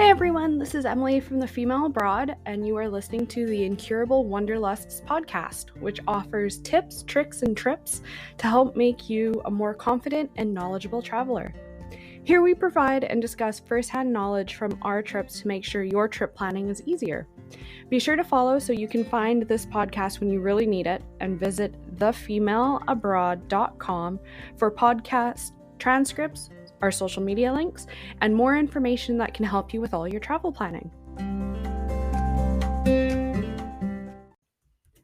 Hey everyone, this is Emily from The Female Abroad, and you are listening to the Incurable Wanderlusts podcast, which offers tips, tricks, and trips to help make you a more confident and knowledgeable traveler. Here we provide and discuss firsthand knowledge from our trips to make sure your trip planning is easier. Be sure to follow so you can find this podcast when you really need it, and visit thefemaleabroad.com for podcast transcripts, our social media links, and more information that can help you with all your travel planning.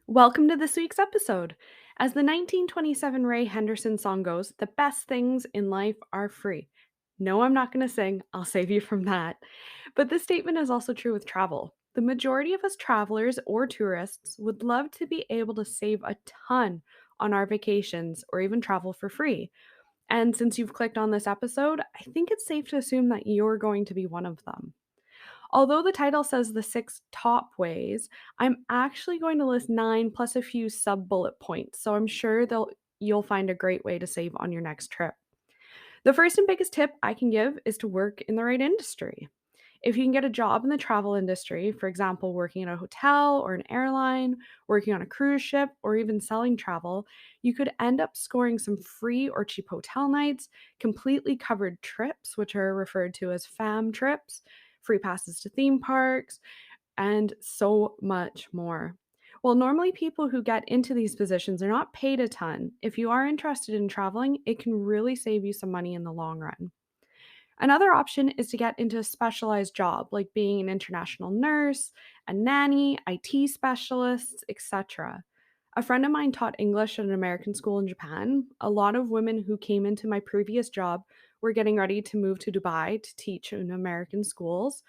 Welcome to this week's episode. As the 1927 Ray Henderson song goes, the best things in life are free. No, I'm not going to sing. I'll save you from that. But this statement is also true with travel. The majority of us travelers or tourists would love to be able to save a ton on our vacations or even travel for free. And since you've clicked on this episode, I think it's safe to assume that you're going to be one of them. Although the title says the 6 top ways, I'm actually going to list 9 plus a few sub bullet points, so I'm sure you'll find a great way to save on your next trip. The first and biggest tip I can give is to work in the right industry. If you can get a job in the travel industry, for example, working at a hotel or an airline, working on a cruise ship, or even selling travel, you could end up scoring some free or cheap hotel nights, completely covered trips, which are referred to as FAM trips, free passes to theme parks, and so much more. Well, normally people who get into these positions are not paid a ton. If you are interested in traveling, it can really save you some money in the long run. Another option is to get into a specialized job, like being an international nurse, a nanny, IT specialist, etc. A friend of mine taught English at an American school in Japan. A lot of women who came into my previous job were getting ready to move to Dubai to teach in American schools,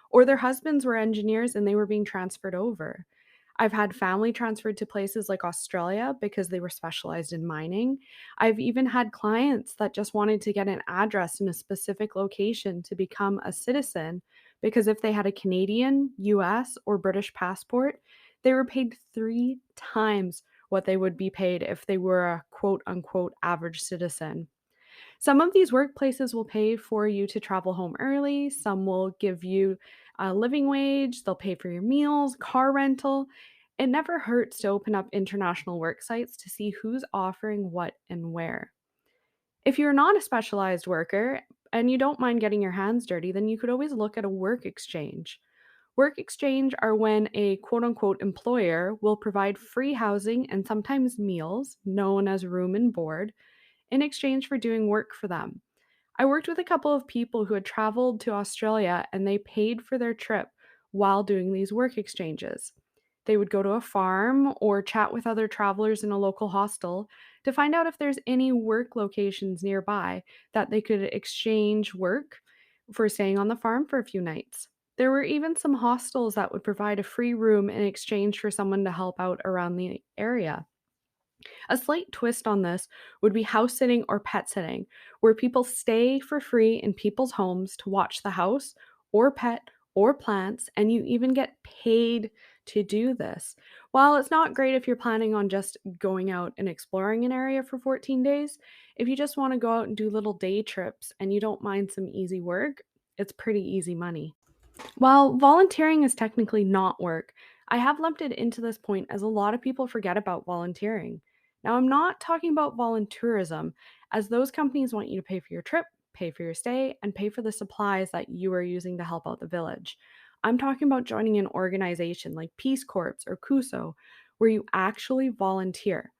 or their husbands were engineers and they were being transferred over. I've had family transferred to places like Australia because they were specialized in mining. I've even had clients that just wanted to get an address in a specific location to become a citizen because if they had a Canadian, US, or British passport, they were paid 3 times what they would be paid if they were a quote unquote average citizen. Some of these workplaces will pay for you to travel home early. Some will give you a living wage. They'll pay for your meals, car rental. It never hurts to open up international work sites to see who's offering what and where. If you're not a specialized worker and you don't mind getting your hands dirty, then you could always look at a work exchange. Work exchange are when a quote unquote employer will provide free housing and sometimes meals, known as room and board, in exchange for doing work for them. I worked with a couple of people who had traveled to Australia and they paid for their trip while doing these work exchanges. They would go to a farm or chat with other travelers in a local hostel to find out if there's any work locations nearby that they could exchange work for staying on the farm for a few nights. There were even some hostels that would provide a free room in exchange for someone to help out around the area. A slight twist on this would be house sitting or pet sitting, where people stay for free in people's homes to watch the house or pet or plants, and you even get paid to do this. While it's not great if you're planning on just going out and exploring an area for 14 days, if you just want to go out and do little day trips and you don't mind some easy work, it's pretty easy money. While volunteering is technically not work, I have lumped it into this point as a lot of people forget about volunteering. Now, I'm not talking about volunteerism, as those companies want you to pay for your trip, pay for your stay, and pay for the supplies that you are using to help out the village. I'm talking about joining an organization like Peace Corps or CUSO, where you actually volunteer.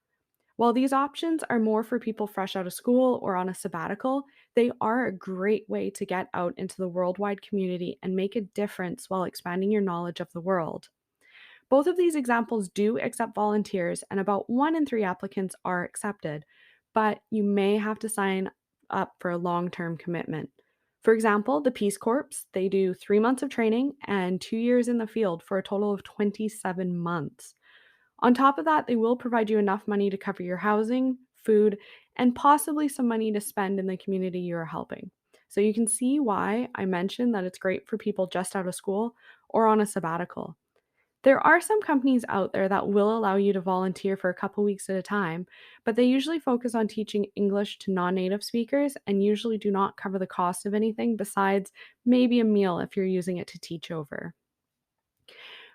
While these options are more for people fresh out of school or on a sabbatical, they are a great way to get out into the worldwide community and make a difference while expanding your knowledge of the world. Both of these examples do accept volunteers, and about 1 in 3 applicants are accepted, but you may have to sign up for a long term commitment. For example, the Peace Corps, they do 3 months of training and 2 years in the field for a total of 27 months. On top of that, they will provide you enough money to cover your housing, food, and possibly some money to spend in the community you are helping. So you can see why I mentioned that it's great for people just out of school or on a sabbatical. There are some companies out there that will allow you to volunteer for a couple weeks at a time, but they usually focus on teaching English to non native speakers and usually do not cover the cost of anything besides maybe a meal if you're using it to teach over.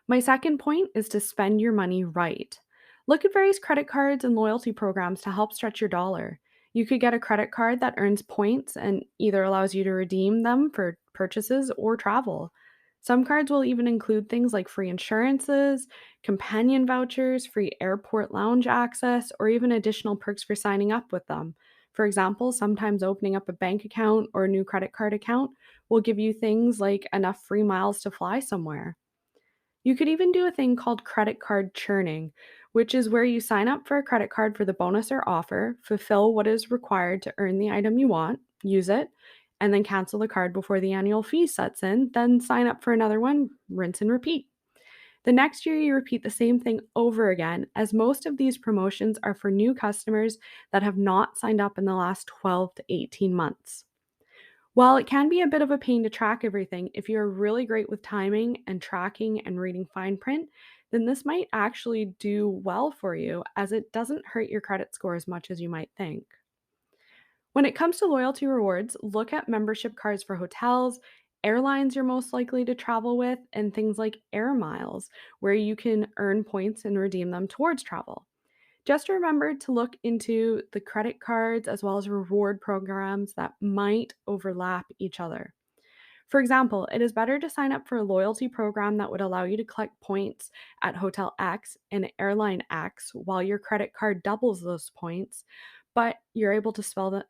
My second point is to spend your money right. Look at various credit cards and loyalty programs to help stretch your dollar. You could get a credit card that earns points and either allows you to redeem them for purchases or travel. Some cards will even include things like free insurances, companion vouchers, free airport lounge access, or even additional perks for signing up with them. For example, sometimes opening up a bank account or a new credit card account will give you things like enough free miles to fly somewhere. You could even do a thing called credit card churning, which is where you sign up for a credit card for the bonus or offer, fulfill what is required to earn the item you want, use it, and then cancel the card before the annual fee sets in, then sign up for another one, rinse and repeat. The next year, you repeat the same thing over again, as most of these promotions are for new customers that have not signed up in the last 12 to 18 months. While it can be a bit of a pain to track everything, if you're really great with timing and tracking and reading fine print, then this might actually do well for you as it doesn't hurt your credit score as much as you might think. When it comes to loyalty rewards, look at membership cards for hotels, airlines you're most likely to travel with, and things like air miles, where you can earn points and redeem them towards travel. Just remember to look into the credit cards as well as reward programs that might overlap each other. For example, it is better to sign up for a loyalty program that would allow you to collect points at Hotel X and Airline X while your credit card doubles those points, but you're able to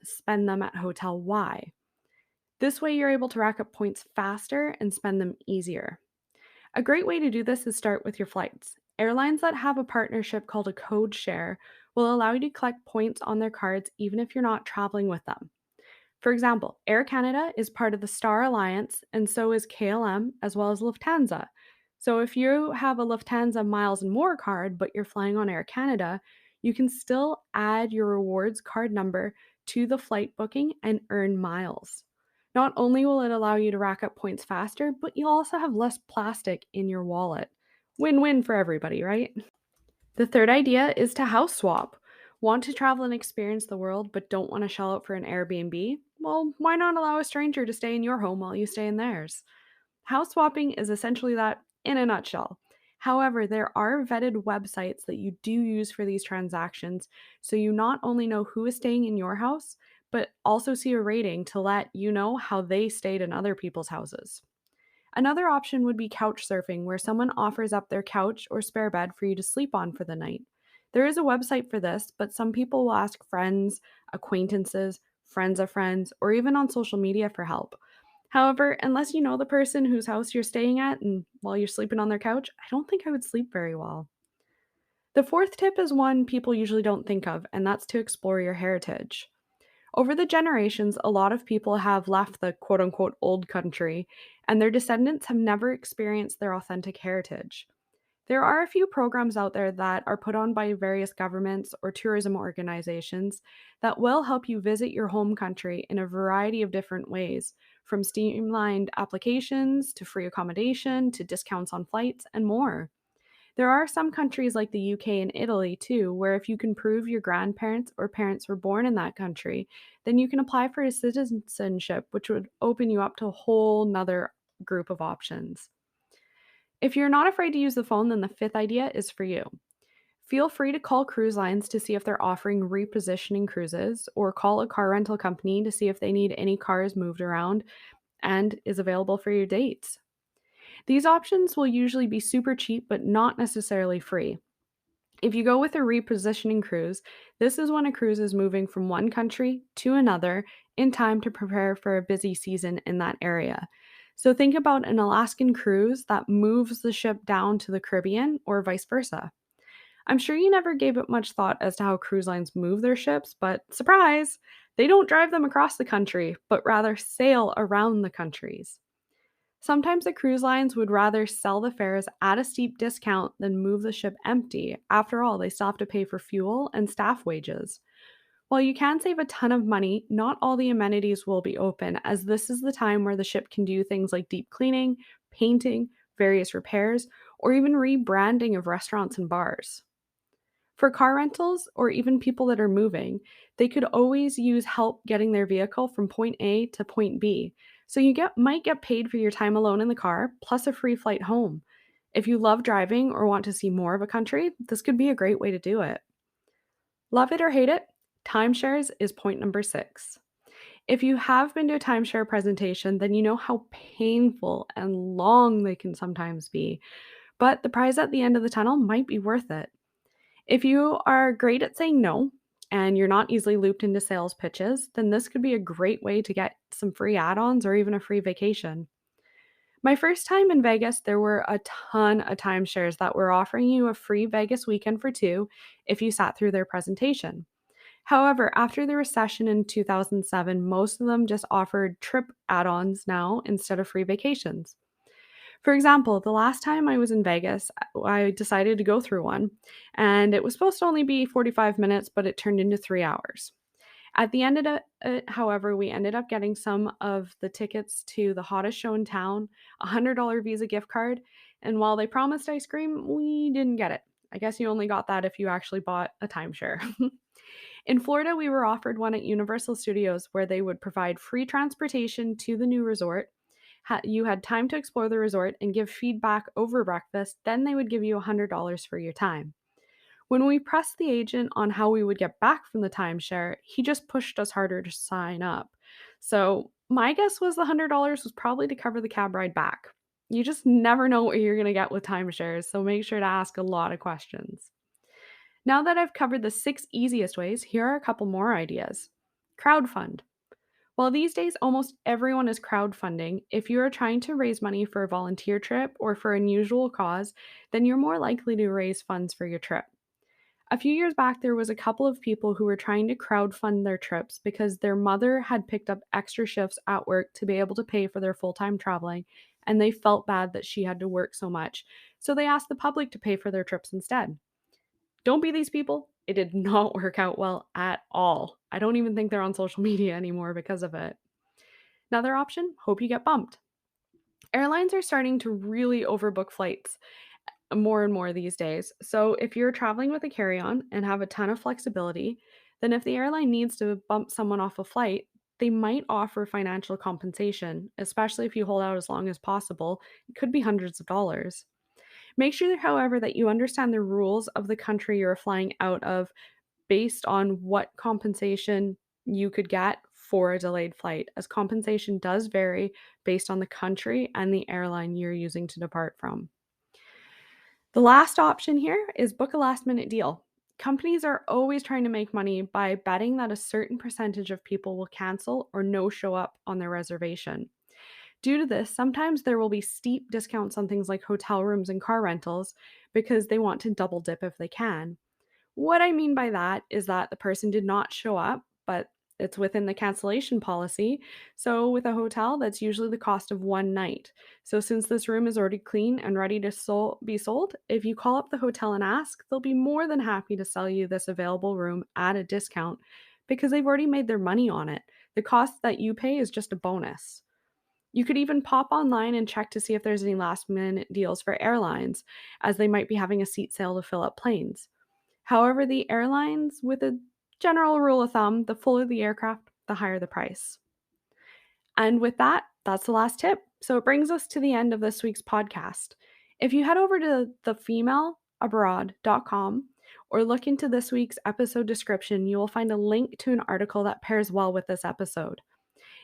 spend them at Hotel Y. This way, you're able to rack up points faster and spend them easier. A great way to do this is start with your flights. Airlines that have a partnership called a code share will allow you to collect points on their cards even if you're not traveling with them. For example, Air Canada is part of the Star Alliance, and so is KLM as well as Lufthansa. So if you have a Lufthansa Miles and More card, but you're flying on Air Canada, you can still add your rewards card number to the flight booking and earn miles. Not only will it allow you to rack up points faster, but you'll also have less plastic in your wallet. Win win for everybody, right? The third idea is to house swap. Want to travel and experience the world but don't want to shell out for an Airbnb? Well, why not allow a stranger to stay in your home while you stay in theirs? House swapping is essentially that in a nutshell. However, there are vetted websites that you do use for these transactions, so you not only know who is staying in your house, but also see a rating to let you know how they stayed in other people's houses. Another option would be couch surfing, where someone offers up their couch or spare bed for you to sleep on for the night. There is a website for this, but some people will ask friends, acquaintances, friends of friends, or even on social media for help. However, unless you know the person whose house you're staying at and while you're sleeping on their couch, I don't think I would sleep very well. The fourth tip is one people usually don't think of, and that's to explore your heritage. Over the generations, a lot of people have left the quote unquote old country, and their descendants have never experienced their authentic heritage. There are a few programs out there that are put on by various governments or tourism organizations that will help you visit your home country in a variety of different ways, from streamlined applications to free accommodation to discounts on flights and more. There are some countries like the UK and Italy too, where if you can prove your grandparents or parents were born in that country, then you can apply for a citizenship, which would open you up to a whole nother group of options. If you're not afraid to use the phone, then the fifth idea is for you. Feel free to call cruise lines to see if they're offering repositioning cruises, or call a car rental company to see if they need any cars moved around and is available for your dates. These options will usually be super cheap, but not necessarily free. If you go with a repositioning cruise, this is when a cruise is moving from one country to another in time to prepare for a busy season in that area. So think about an Alaskan cruise that moves the ship down to the Caribbean or vice versa. I'm sure you never gave it much thought as to how cruise lines move their ships, but surprise, they don't drive them across the country, but rather sail around the countries. Sometimes the cruise lines would rather sell the fares at a steep discount than move the ship empty. After all, they still have to pay for fuel and staff wages. While you can save a ton of money, not all the amenities will be open, as this is the time where the ship can do things like deep cleaning, painting, various repairs, or even rebranding of restaurants and bars. For car rentals or even people that are moving, they could always use help getting their vehicle from point A to point B. So you might get paid for your time alone in the car plus a free flight home. If you love driving or want to see more of a country, this could be a great way to do it. Love it or hate it, timeshares is point number 6. If you have been to a timeshare presentation, then you know how painful and long they can sometimes be, but the prize at the end of the tunnel might be worth it. If you are great at saying no and you're not easily looped into sales pitches, then this could be a great way to get some free add ons or even a free vacation. My first time in Vegas, there were a ton of timeshares that were offering you a free Vegas weekend for two if you sat through their presentation. However, after the recession in 2007, most of them just offered trip add ons now instead of free vacations. For example, the last time I was in Vegas, I decided to go through one, and it was supposed to only be 45 minutes, but it turned into 3 hours. At the end of it, however, we ended up getting some of the tickets to the hottest show in town, a $100 Visa gift card, and while they promised ice cream, we didn't get it. I guess you only got that if you actually bought a timeshare. In Florida, we were offered one at Universal Studios where they would provide free transportation to the new resort. You had time to explore the resort and give feedback over breakfast, then they would give you $100 for your time. When we pressed the agent on how we would get back from the timeshare, he just pushed us harder to sign up. So, my guess was the $100 was probably to cover the cab ride back. You just never know what you're going to get with timeshares, so make sure to ask a lot of questions. Now that I've covered the 6 easiest ways, here are a couple more ideas. Crowdfund. While these days almost everyone is crowdfunding, if you are trying to raise money for a volunteer trip or for an unusual cause, then you're more likely to raise funds for your trip. A few years back, there was a couple of people who were trying to crowdfund their trips because their mother had picked up extra shifts at work to be able to pay for their full-time traveling, and they felt bad that she had to work so much. So they asked the public to pay for their trips instead. Don't be these people. It did not work out well at all. I don't even think they're on social media anymore because of it. Another option, hope you get bumped. Airlines are starting to really overbook flights more and more these days. So if you're traveling with a carry-on and have a ton of flexibility, then if the airline needs to bump someone off a flight, they might offer financial compensation, especially if you hold out as long as possible. It could be hundreds of dollars. Make sure, however, that you understand the rules of the country you're flying out of based on what compensation you could get for a delayed flight, as compensation does vary based on the country and the airline you're using to depart from. The last option here is book a last minute deal. Companies are always trying to make money by betting that a certain percentage of people will cancel or no show up on their reservation. Due to this, sometimes there will be steep discounts on things like hotel rooms and car rentals because they want to double dip if they can. What I mean by that is that the person did not show up, but it's within the cancellation policy. So, with a hotel, that's usually the cost of one night. So, since this room is already clean and ready to be sold, if you call up the hotel and ask, they'll be more than happy to sell you this available room at a discount because they've already made their money on it. The cost that you pay is just a bonus. You could even pop online and check to see if there's any last minute deals for airlines, as they might be having a seat sale to fill up planes. However, the airlines, with a general rule of thumb, the fuller the aircraft, the higher the price. And with that, that's the last tip. So it brings us to the end of this week's podcast. If you head over to thefemaleabroad.com or look into this week's episode description, you will find a link to an article that pairs well with this episode.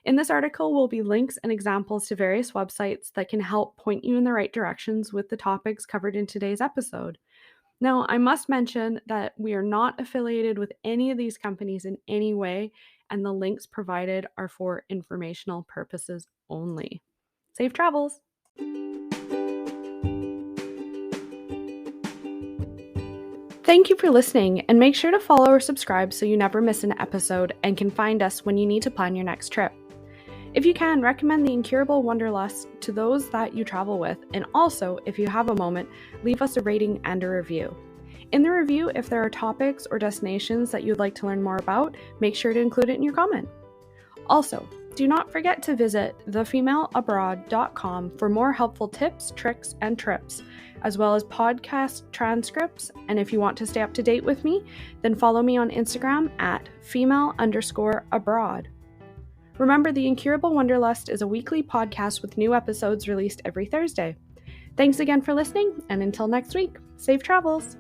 In this article will be links and examples to various websites that can help point you in the right directions with the topics covered in today's episode. Now, I must mention that we are not affiliated with any of these companies in any way, and the links provided are for informational purposes only. Safe travels! Thank you for listening, and make sure to follow or subscribe so you never miss an episode and can find us when you need to plan your next trip. If you can, recommend the Incurable Wanderlust to those that you travel with, and also, if you have a moment, leave us a rating and a review. In the review, if there are topics or destinations that you'd like to learn more about, make sure to include it in your comment. Also, do not forget to visit thefemaleabroad.com for more helpful tips, tricks, and trips, as well as podcast transcripts. And if you want to stay up to date with me, then follow me on Instagram at female_abroad. Remember, the Incurable Wanderlust is a weekly podcast with new episodes released every Thursday. Thanks again for listening, and until next week, safe travels!